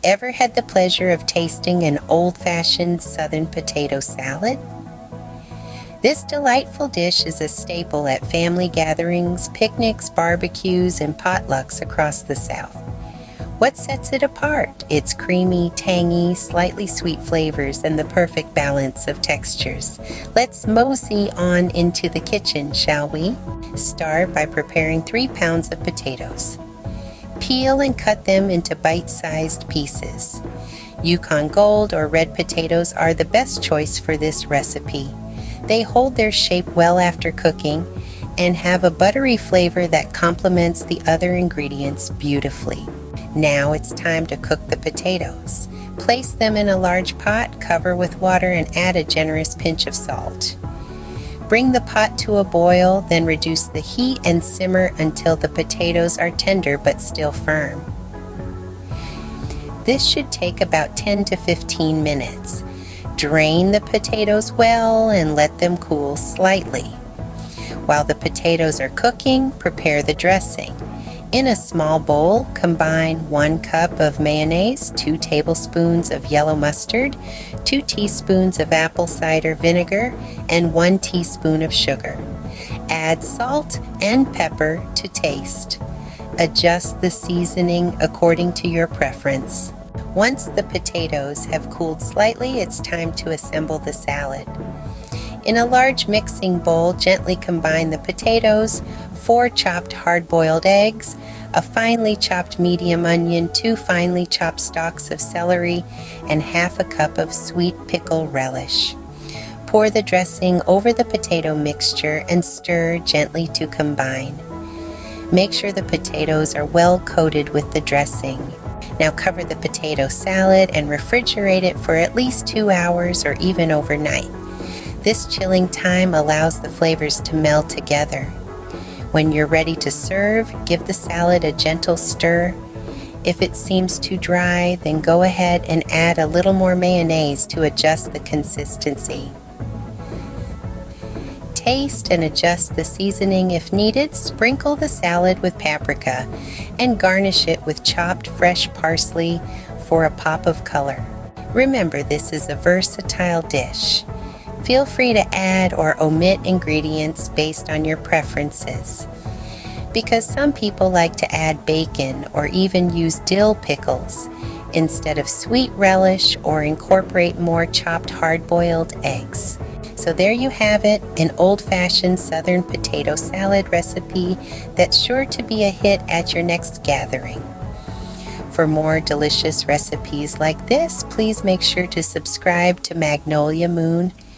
Ever had the pleasure of tasting an old-fashioned Southern potato salad? This delightful dish is a staple at family gatherings, picnics, barbecues, and potlucks across the South. What sets it apart? Its creamy, tangy, slightly sweet flavors and the perfect balance of textures. Let's mosey on into the kitchen, shall we? Start by preparing 3 pounds of potatoes. Peel and cut them into bite-sized pieces. Yukon Gold or red potatoes are the best choice for this recipe. They hold their shape well after cooking and have a buttery flavor that complements the other ingredients beautifully. Now it's time to cook the potatoes. Place them in a large pot, cover with water, and add a generous pinch of salt. Bring the pot to a boil, then reduce the heat and simmer until the potatoes are tender but still firm. This should take about 10 to 15 minutes. Drain the potatoes well and let them cool slightly. While the potatoes are cooking, prepare the dressing. In a small bowl, combine 1 cup of mayonnaise, 2 tablespoons of yellow mustard, 2 teaspoons of apple cider vinegar, and 1 teaspoon of sugar. Add salt and pepper to taste. Adjust the seasoning according to your preference. Once the potatoes have cooled slightly, it's time to assemble the salad. In a large mixing bowl, gently combine the potatoes, 4 chopped hard-boiled eggs, a finely chopped medium onion, 2 finely chopped stalks of celery, and half a cup of sweet pickle relish. Pour the dressing over the potato mixture and stir gently to combine. Make sure the potatoes are well coated with the dressing. Now cover the potato salad and refrigerate it for at least 2 hours or even overnight. This chilling time allows the flavors to meld together. When you're ready to serve, give the salad a gentle stir. If it seems too dry, then go ahead and add a little more mayonnaise to adjust the consistency. Taste and adjust the seasoning if needed. Sprinkle the salad with paprika and garnish it with chopped fresh parsley for a pop of color. Remember, this is a versatile dish. Feel free to add or omit ingredients based on your preferences. Because some people like to add bacon or even use dill pickles instead of sweet relish or incorporate more chopped hard-boiled eggs. So there you have it, an old-fashioned Southern potato salad recipe that's sure to be a hit at your next gathering. For more delicious recipes like this, please make sure to subscribe to Magnolia Moon